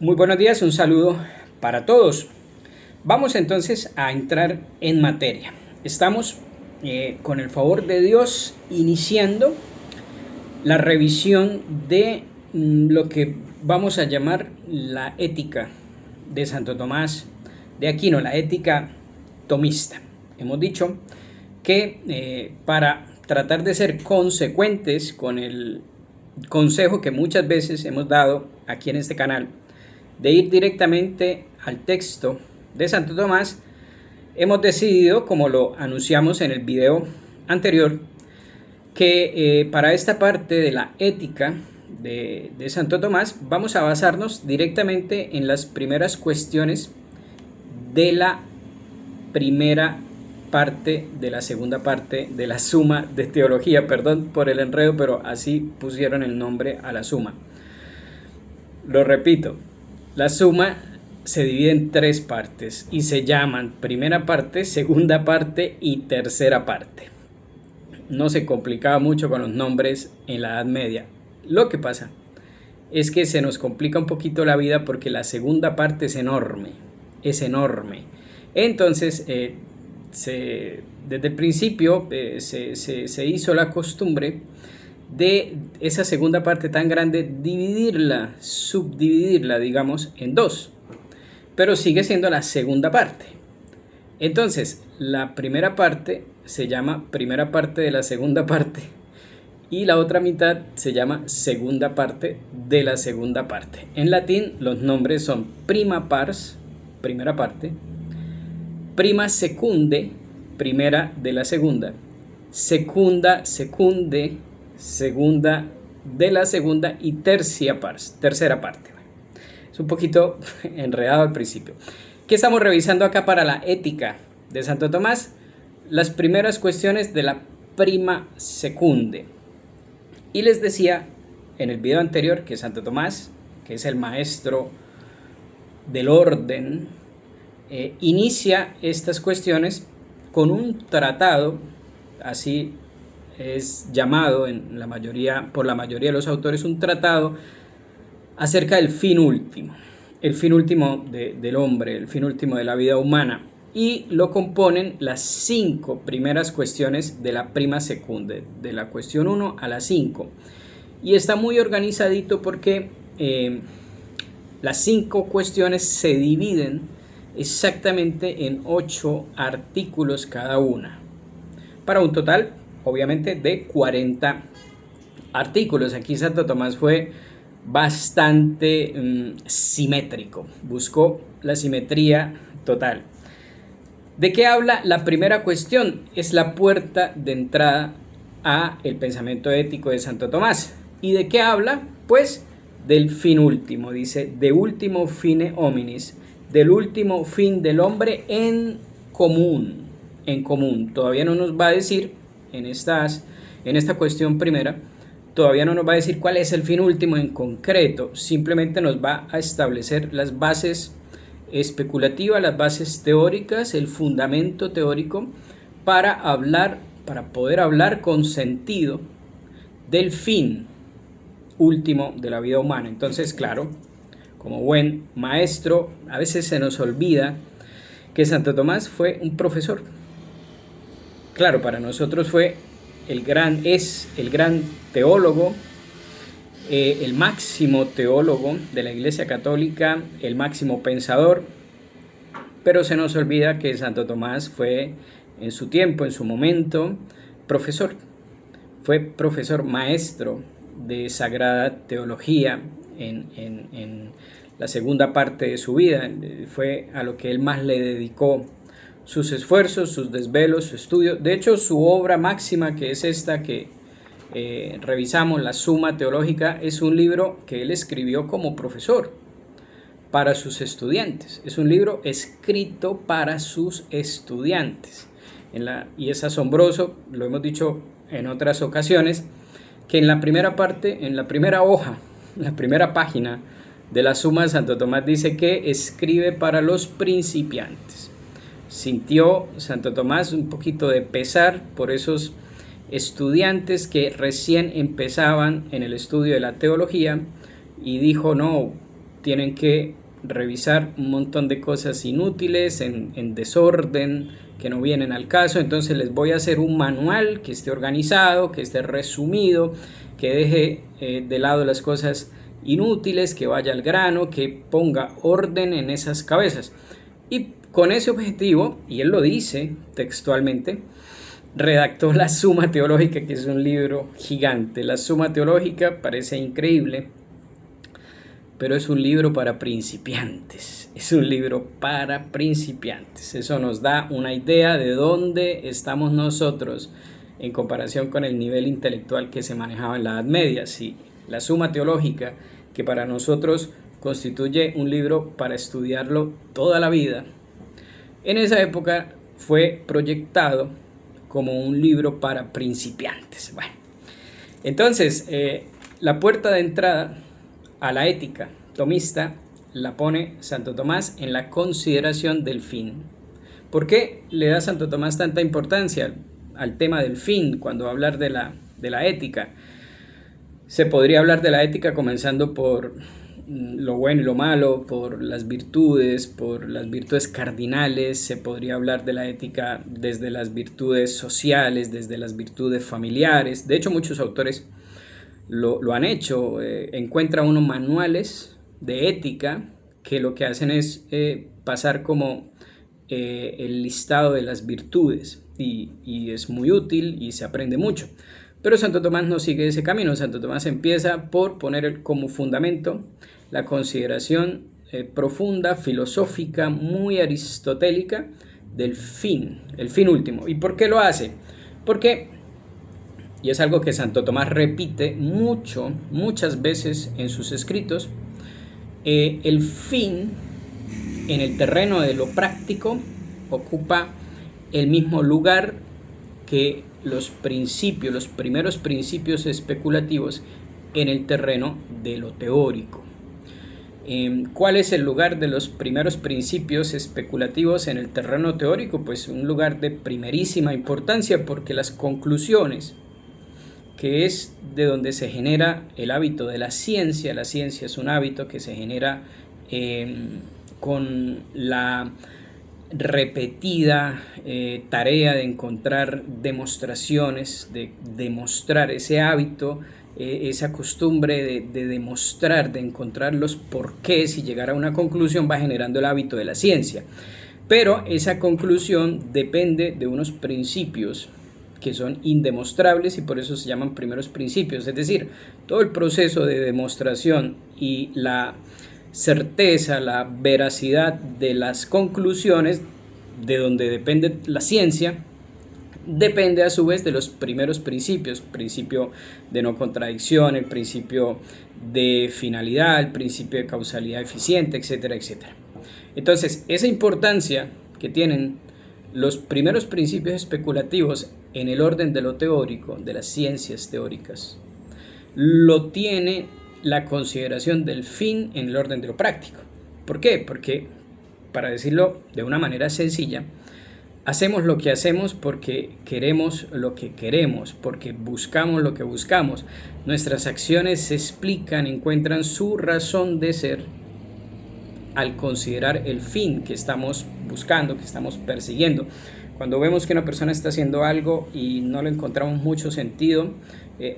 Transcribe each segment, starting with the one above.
Muy buenos días, un saludo para todos. Vamos entonces a entrar en materia. Estamos, con el favor de Dios, iniciando la revisión de lo que vamos a llamar la ética de Santo Tomás de Aquino, la ética tomista. Hemos dicho que para tratar de ser consecuentes con el consejo que muchas veces hemos dado aquí en este canal, de ir directamente al texto de Santo Tomás, hemos decidido, como lo anunciamos en el video anterior, que para esta parte de la ética de Santo Tomás vamos a basarnos directamente en las primeras cuestiones de la primera parte de la segunda parte de la suma de teología. Perdón por el enredo, pero así pusieron el nombre a la suma. Lo repito, la suma se divide en tres partes y se llaman primera parte, segunda parte y tercera parte. No se complicaba mucho con los nombres en la Edad Media. Lo que pasa es que se nos complica un poquito la vida porque la segunda parte es enorme, es enorme. Entonces, desde el principio se hizo la costumbre de esa segunda parte tan grande dividirla, subdividirla, digamos, en dos, pero sigue siendo la segunda parte. Entonces, la primera parte se llama primera parte de la segunda parte y la otra mitad se llama segunda parte de la segunda parte. En latín los nombres son prima pars, primera parte, prima secunde, primera de la segunda, secunda secunde, segunda de la segunda y tercia pars, tercera parte. Es un poquito enredado al principio. ¿Qué estamos revisando acá para la ética de Santo Tomás? Las primeras cuestiones de la prima secunde. Y les decía en el video anterior que Santo Tomás, que es el maestro del orden, inicia estas cuestiones con un tratado, así es llamado por la mayoría de los autores, un tratado acerca del fin último, el fin último del hombre, el fin último de la vida humana, y lo componen las 5 primeras cuestiones de la prima secunde, de la cuestión 1 a la 5, y está muy organizadito porque las 5 cuestiones se dividen exactamente en 8 artículos cada una, para un total, obviamente, de 40 artículos. Aquí Santo Tomás fue bastante simétrico, buscó la simetría total. ¿De qué habla la primera cuestión? Es la puerta de entrada a el pensamiento ético de Santo Tomás. ¿Y de qué habla? Pues del fin último, dice, de ultimo fine hominis, del último fin del hombre en común, en común. Todavía no nos va a decir en esta cuestión primera, todavía no nos va a decir cuál es el fin último en concreto, simplemente nos va a establecer las bases especulativas, las bases teóricas, el fundamento teórico para poder hablar con sentido del fin último de la vida humana. Entonces, claro, como buen maestro, a veces se nos olvida que Santo Tomás fue un profesor. Claro, para nosotros fue es el gran teólogo, el máximo teólogo de la Iglesia Católica, el máximo pensador, pero se nos olvida que Santo Tomás fue en su tiempo, en su momento, profesor. Fue profesor maestro de Sagrada Teología en la segunda parte de su vida. Fue a lo que él más le dedicó sus esfuerzos, sus desvelos, su estudio. De hecho, su obra máxima, que es esta que revisamos, la Suma Teológica, es un libro que él escribió como profesor para sus estudiantes. Es un libro escrito para sus estudiantes. Y es asombroso, lo hemos dicho en otras ocasiones, que en la primera parte, en la primera hoja, en la primera página de la Suma de Santo Tomás dice que escribe para los principiantes. Sintió Santo Tomás un poquito de pesar por esos estudiantes que recién empezaban en el estudio de la teología y dijo, no, tienen que revisar un montón de cosas inútiles, en desorden, que no vienen al caso. Entonces les voy a hacer un manual que esté organizado, que esté resumido, que deje de lado las cosas inútiles, que vaya al grano, que ponga orden en esas cabezas. Y con ese objetivo, y él lo dice textualmente, redactó la Suma Teológica, que es un libro gigante. La Suma Teológica parece increíble, pero es un libro para principiantes. Es un libro para principiantes. Eso nos da una idea de dónde estamos nosotros en comparación con el nivel intelectual que se manejaba en la Edad Media. Sí, la Suma Teológica, que para nosotros constituye un libro para estudiarlo toda la vida, en esa época fue proyectado como un libro para principiantes. Bueno, entonces, la puerta de entrada a la ética tomista la pone Santo Tomás en la consideración del fin. ¿Por qué le da Santo Tomás tanta importancia al tema del fin cuando va a hablar de la ética? Se podría hablar de la ética comenzando por lo bueno y lo malo, por las virtudes cardinales. Se podría hablar de la ética desde las virtudes sociales, desde las virtudes familiares. De hecho, muchos autores lo han hecho. Encuentra uno manuales de ética que lo que hacen es pasar como el listado de las virtudes, y es muy útil y se aprende mucho. Pero Santo Tomás no sigue ese camino. Santo Tomás empieza por poner como fundamento la consideración profunda, filosófica, muy aristotélica del fin, el fin último. ¿Y por qué lo hace? Porque, y es algo que Santo Tomás repite muchas veces en sus escritos, el fin en el terreno de lo práctico ocupa el mismo lugar que los primeros principios especulativos en el terreno de lo teórico. ¿Cuál es el lugar de los primeros principios especulativos en el terreno teórico? Pues un lugar de primerísima importancia, porque las conclusiones, que es de donde se genera el hábito de la ciencia es un hábito que se genera con la repetida tarea de encontrar demostraciones, de demostrar ese hábito, esa costumbre de demostrar, de encontrar los porqués y llegar a una conclusión, va generando el hábito de la ciencia. Pero esa conclusión depende de unos principios que son indemostrables y por eso se llaman primeros principios. Es decir, todo el proceso de demostración y la certeza, la veracidad de las conclusiones, de donde depende la ciencia, depende a su vez de los primeros principios: principio de no contradicción, el principio de finalidad, el principio de causalidad eficiente, etcétera, etcétera. Entonces, esa importancia que tienen los primeros principios especulativos en el orden de lo teórico, de las ciencias teóricas, lo tiene la consideración del fin en el orden de lo práctico. ¿Por qué? Porque, para decirlo de una manera sencilla, hacemos lo que hacemos porque queremos lo que queremos, porque buscamos lo que buscamos. Nuestras acciones se explican, encuentran su razón de ser al considerar el fin que estamos buscando, que estamos persiguiendo. Cuando vemos que una persona está haciendo algo y no le encontramos mucho sentido,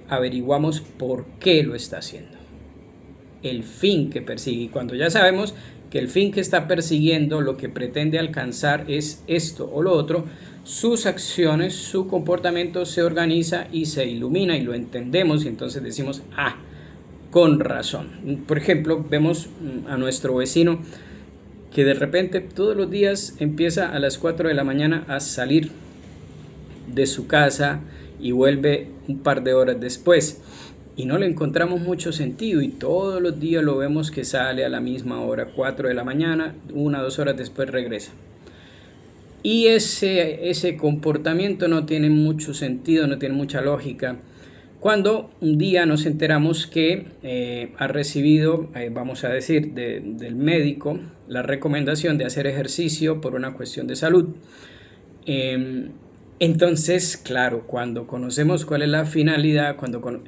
averiguamos por qué lo está haciendo, el fin que persigue. Y cuando ya sabemos que el fin que está persiguiendo, lo que pretende alcanzar es esto o lo otro, sus acciones, su comportamiento se organiza y se ilumina, y lo entendemos, y entonces decimos, con razón. Por ejemplo, vemos a nuestro vecino que de repente todos los días empieza a las 4 de la mañana a salir de su casa y vuelve un par de horas después, y no le encontramos mucho sentido, y todos los días lo vemos que sale a la misma hora, 4 de la mañana, 1 o 2 horas después regresa. Y ese comportamiento no tiene mucho sentido, no tiene mucha lógica. Cuando un día nos enteramos que ha recibido, vamos a decir, del médico la recomendación de hacer ejercicio por una cuestión de salud. Entonces, claro, cuando conocemos cuál es la finalidad,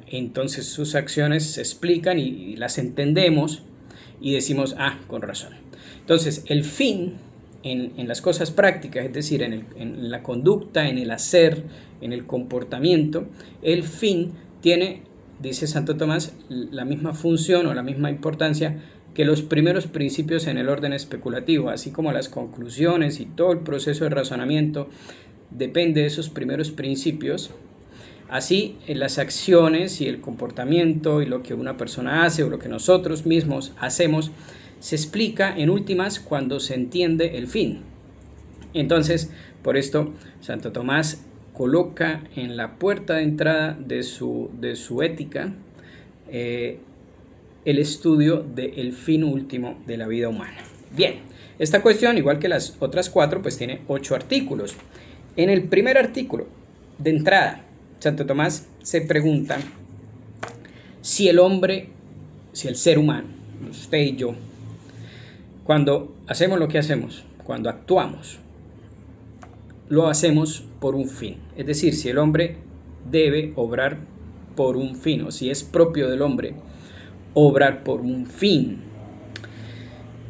entonces sus acciones se explican y las entendemos, y decimos, con razón. Entonces, el fin en las cosas prácticas, es decir, en la conducta, en el hacer, en el comportamiento, el fin tiene, dice Santo Tomás, la misma función o la misma importancia que los primeros principios en el orden especulativo, así como las conclusiones y todo el proceso de razonamiento depende de esos primeros principios. Así, las acciones y el comportamiento y lo que una persona hace o lo que nosotros mismos hacemos se explica en últimas cuando se entiende el fin. Entonces, por esto, Santo Tomás coloca en la puerta de entrada de su ética el estudio del fin último de la vida humana. Bien, esta cuestión, igual que las otras 4, pues tiene 8 artículos. En el primer artículo, de entrada, Santo Tomás se pregunta si el hombre, si el ser humano, usted y yo, cuando hacemos lo que hacemos, cuando actuamos, lo hacemos por un fin. Es decir, si el hombre debe obrar por un fin, o si es propio del hombre obrar por un fin.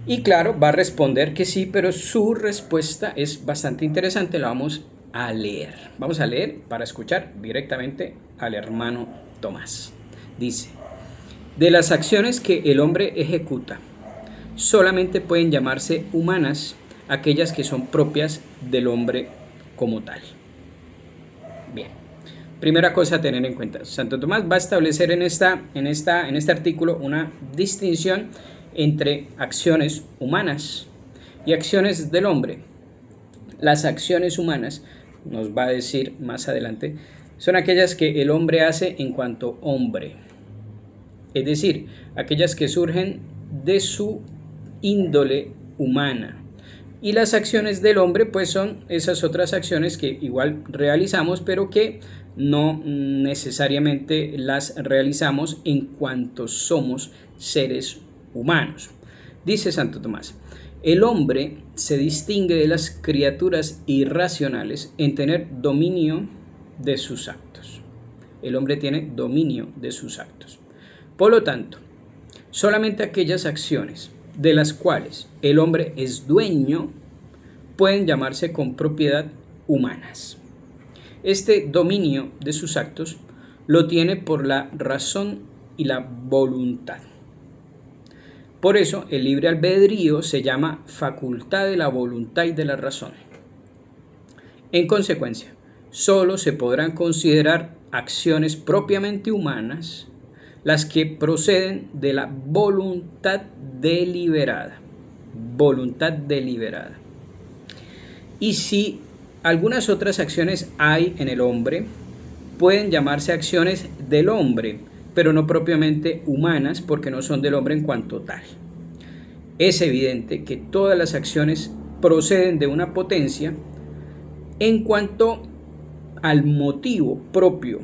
Y claro, va a responder que sí, pero su respuesta es bastante interesante, la vamos a leer. Vamos a leer para escuchar directamente al hermano Tomás. Dice, de las acciones que el hombre ejecuta, solamente pueden llamarse humanas aquellas que son propias del hombre como tal. Bien, primera cosa a tener en cuenta. Santo Tomás va a establecer en este artículo una distinción entre acciones humanas y acciones del hombre. Las acciones humanas, nos va a decir más adelante, son aquellas que el hombre hace en cuanto hombre. Es decir, aquellas que surgen de su índole humana. Y las acciones del hombre pues son esas otras acciones que igual realizamos, pero que no necesariamente las realizamos en cuanto somos seres humanos. Dice Santo Tomás, el hombre se distingue de las criaturas irracionales en tener dominio de sus actos. El hombre tiene dominio de sus actos. Por lo tanto, solamente aquellas acciones de las cuales el hombre es dueño pueden llamarse con propiedad humanas. Este dominio de sus actos lo tiene por la razón y la voluntad. Por eso el libre albedrío se llama facultad de la voluntad y de la razón. En consecuencia, solo se podrán considerar acciones propiamente humanas las que proceden de la voluntad deliberada. Voluntad deliberada. Y si algunas otras acciones hay en el hombre, pueden llamarse acciones del hombre, pero no propiamente humanas porque no son del hombre en cuanto tal. Es evidente que todas las acciones proceden de una potencia en cuanto al motivo propio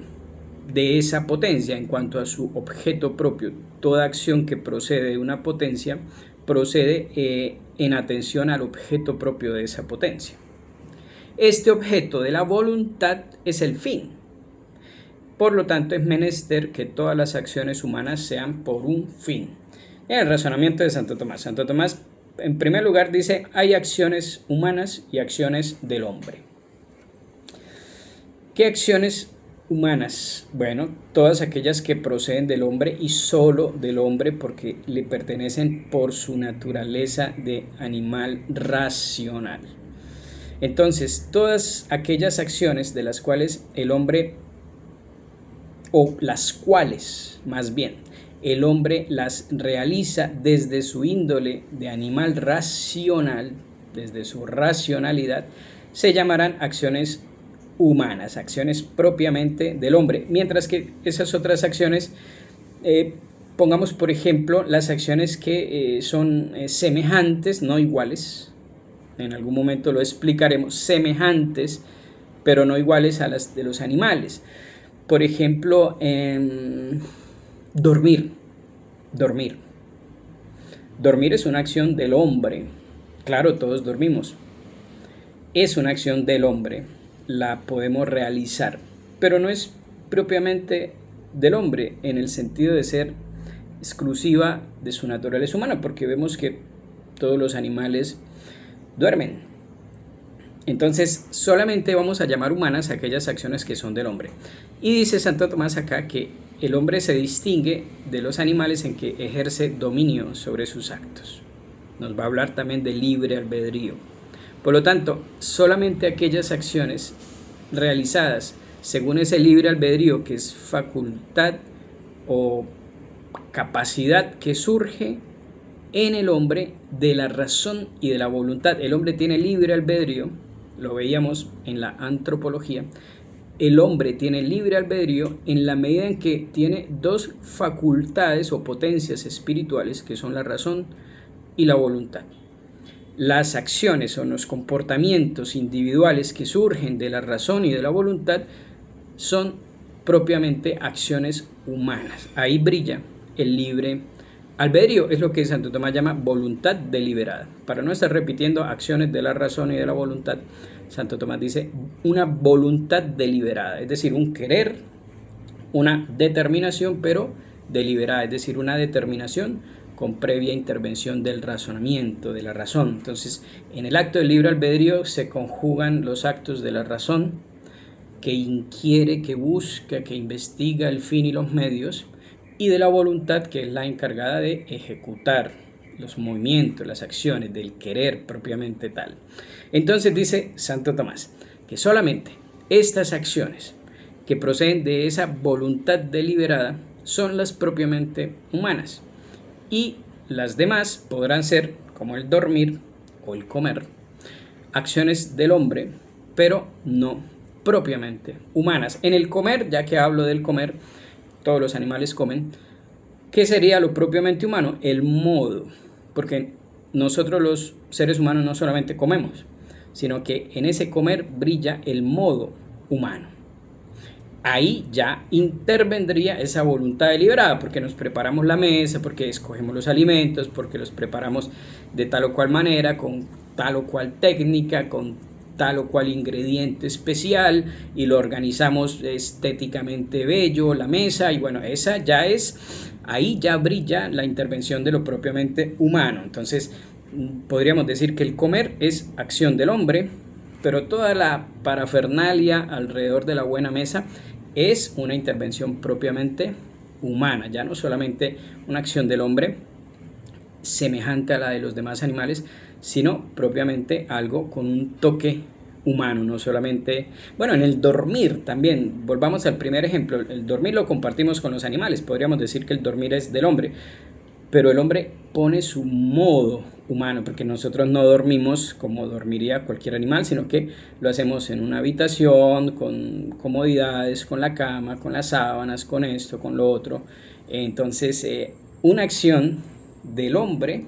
de esa potencia, en cuanto a su objeto propio. Toda acción que procede de una potencia procede en atención al objeto propio de esa potencia. Este objeto de la voluntad es el fin. Por lo tanto, es menester que todas las acciones humanas sean por un fin. El razonamiento de Santo Tomás. Santo Tomás, en primer lugar, dice, hay acciones humanas y acciones del hombre. ¿Qué acciones humanas? Bueno, todas aquellas que proceden del hombre y solo del hombre porque le pertenecen por su naturaleza de animal racional. Entonces, todas aquellas acciones de las cuales el hombre, o las cuales más bien, el hombre las realiza desde su índole de animal racional, desde su racionalidad, se llamarán acciones humanas, acciones propiamente del hombre, mientras que esas otras acciones, pongamos por ejemplo las acciones que son semejantes, no iguales, en algún momento lo explicaremos, semejantes, pero no iguales a las de los animales. Por ejemplo, dormir. Dormir es una acción del hombre. Claro, todos dormimos. Es una acción del hombre. La podemos realizar, pero no es propiamente del hombre en el sentido de ser exclusiva de su naturaleza humana, porque vemos que todos los animales duermen. Entonces solamente vamos a llamar humanas aquellas acciones que son del hombre. Y dice Santo Tomás acá que el hombre se distingue de los animales en que ejerce dominio sobre sus actos. Nos va a hablar también de libre albedrío. Por lo tanto, solamente aquellas acciones realizadas según ese libre albedrío, que es facultad o capacidad que surge en el hombre de la razón y de la voluntad. El hombre tiene libre albedrío, lo veíamos en la antropología. El hombre tiene libre albedrío en la medida en que tiene dos facultades o potencias espirituales, que son la razón y la voluntad. Las acciones o los comportamientos individuales que surgen de la razón y de la voluntad son propiamente acciones humanas. Ahí brilla el libre albedrío, es lo que Santo Tomás llama voluntad deliberada. Para no estar repitiendo acciones de la razón y de la voluntad, Santo Tomás dice una voluntad deliberada, es decir, un querer, una determinación, pero deliberada, es decir, una determinación con previa intervención del razonamiento, de la razón. Entonces, en el acto del libre albedrío se conjugan los actos de la razón, que inquiere, que busca, que investiga el fin y los medios, y de la voluntad, que es la encargada de ejecutar los movimientos, las acciones, del querer propiamente tal. Entonces dice Santo Tomás que solamente estas acciones que proceden de esa voluntad deliberada son las propiamente humanas, y las demás podrán ser, como el dormir o el comer, acciones del hombre, pero no propiamente humanas. En el comer, ya que hablo del comer, todos los animales comen. ¿Qué sería lo propiamente humano? El modo, porque nosotros los seres humanos no solamente comemos, sino que en ese comer brilla el modo humano. Ahí ya intervendría esa voluntad deliberada, porque nos preparamos la mesa, porque escogemos los alimentos, porque los preparamos de tal o cual manera, con tal o cual técnica, con tal o cual ingrediente especial, y lo organizamos estéticamente bello, la mesa, y bueno, esa ya es, ahí ya brilla la intervención de lo propiamente humano. Entonces podríamos decir que el comer es acción del hombre, pero toda la parafernalia alrededor de la buena mesa es una intervención propiamente humana, ya no solamente una acción del hombre semejante a la de los demás animales, sino propiamente algo con un toque humano, no solamente, bueno, en el dormir también, volvamos al primer ejemplo, el dormir lo compartimos con los animales, podríamos decir que el dormir es del hombre, pero el hombre pone su modo humano, porque nosotros no dormimos como dormiría cualquier animal, sino que lo hacemos en una habitación, con comodidades, con la cama, con las sábanas, con esto, con lo otro. Entonces, una acción del hombre,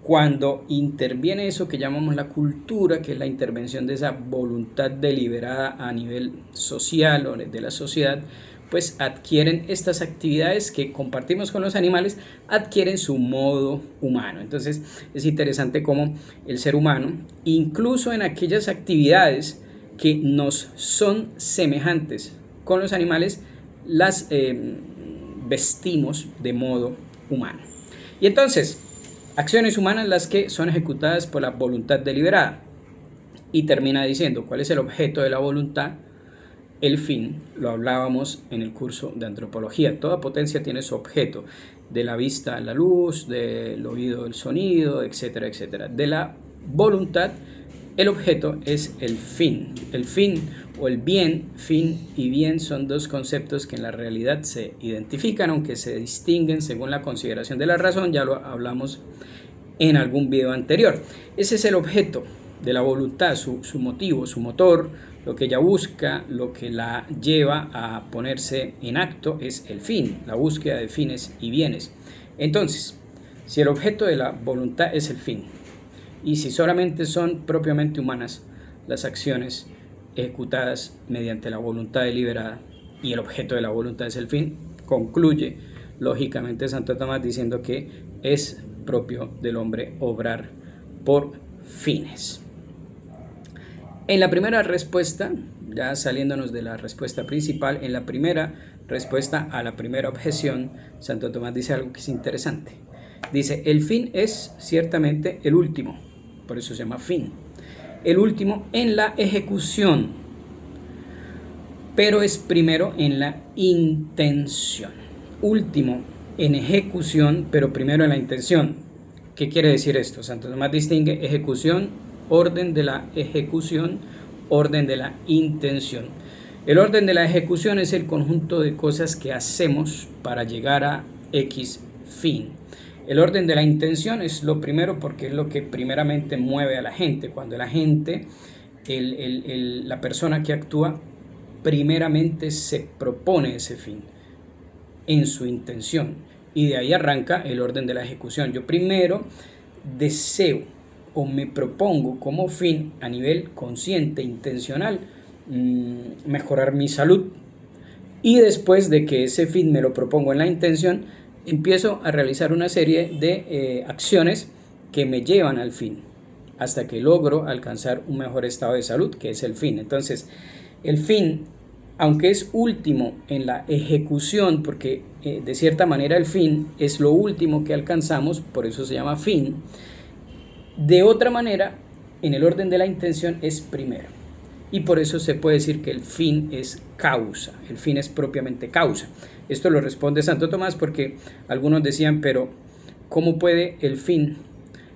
cuando interviene eso que llamamos la cultura, que es la intervención de esa voluntad deliberada a nivel social o de la sociedad, pues adquieren estas actividades que compartimos con los animales, adquieren su modo humano. Entonces es interesante cómo el ser humano, incluso en aquellas actividades que nos son semejantes con los animales, las vestimos de modo humano. Y entonces, acciones humanas las que son ejecutadas por la voluntad deliberada. Y termina diciendo, ¿cuál es el objeto de la voluntad? El fin, lo hablábamos en el curso de antropología. Toda potencia tiene su objeto, de la vista la luz, del oído el sonido, etcétera, etcétera. De la voluntad, el objeto es el fin. El fin o el bien, fin y bien son dos conceptos que en la realidad se identifican, aunque se distinguen según la consideración de la razón, ya lo hablamos en algún video anterior. Ese es el objeto de la voluntad, su motivo, su motor, lo que ella busca, lo que la lleva a ponerse en acto es el fin, la búsqueda de fines y bienes. Entonces, si el objeto de la voluntad es el fin, y si solamente son propiamente humanas las acciones ejecutadas mediante la voluntad deliberada, y el objeto de la voluntad es el fin, concluye lógicamente Santo Tomás diciendo que es propio del hombre obrar por fines. En la primera respuesta, ya saliéndonos de la respuesta principal, en la primera respuesta a la primera objeción, Santo Tomás dice algo que es interesante. Dice, el fin es ciertamente el último, por eso se llama fin, el último en la ejecución, pero es primero en la intención. Último en ejecución, pero primero en la intención. ¿Qué quiere decir esto? Santo Tomás distingue ejecución, orden de la ejecución, orden de la intención. El orden de la ejecución es el conjunto de cosas que hacemos para llegar a X fin. El orden de la intención es lo primero porque es lo que primeramente mueve a la gente. Cuando la gente, la persona que actúa, primeramente se propone ese fin en su intención. Y de ahí arranca el orden de la ejecución. Yo primero deseo o me propongo como fin a nivel consciente, intencional, mejorar mi salud. Y después de que ese fin me lo propongo en la intención, empiezo a realizar una serie de acciones que me llevan al fin, hasta que logro alcanzar un mejor estado de salud, que es el fin. Entonces, el fin, aunque es último en la ejecución, porque de cierta manera el fin es lo último que alcanzamos, por eso se llama fin, de otra manera, en el orden de la intención es primero. Y por eso se puede decir que el fin es causa, el fin es propiamente causa. Esto lo responde Santo Tomás porque algunos decían, pero ¿cómo puede el fin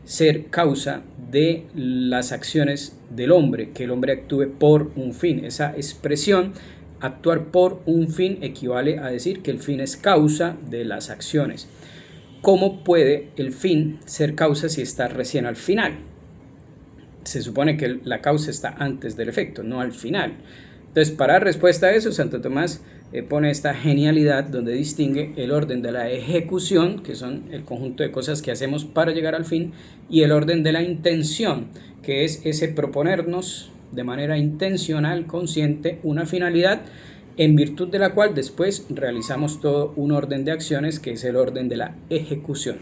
ser causa de las acciones del hombre? Que el hombre actúe por un fin. Esa expresión, actuar por un fin, equivale a decir que el fin es causa de las acciones. ¿Cómo puede el fin ser causa si está recién al final? Se supone que la causa está antes del efecto, no al final. Entonces, para dar respuesta a eso, Santo Tomás pone esta genialidad donde distingue el orden de la ejecución, que son el conjunto de cosas que hacemos para llegar al fin, y el orden de la intención, que es ese proponernos de manera intencional, consciente, una finalidad en virtud de la cual después realizamos todo un orden de acciones que es el orden de la ejecución.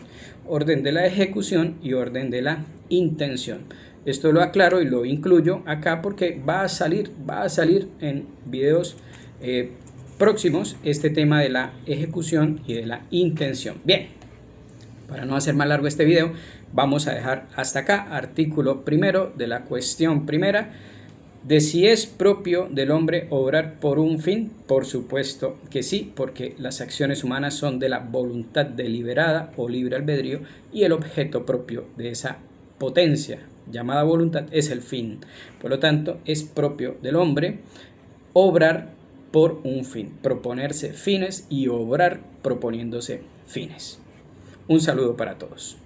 Orden de la ejecución y orden de la intención. Esto lo aclaro y lo incluyo acá porque va a salir en videos próximos este tema de la ejecución y de la intención. Bien, para no hacer más largo este video, vamos a dejar hasta acá artículo primero de la cuestión primera de si es propio del hombre obrar por un fin. Por supuesto que sí, porque las acciones humanas son de la voluntad deliberada o libre albedrío y el objeto propio de esa potencia llamada voluntad es el fin. Por lo tanto, es propio del hombre obrar por un fin, proponerse fines y obrar proponiéndose fines. Un saludo para todos.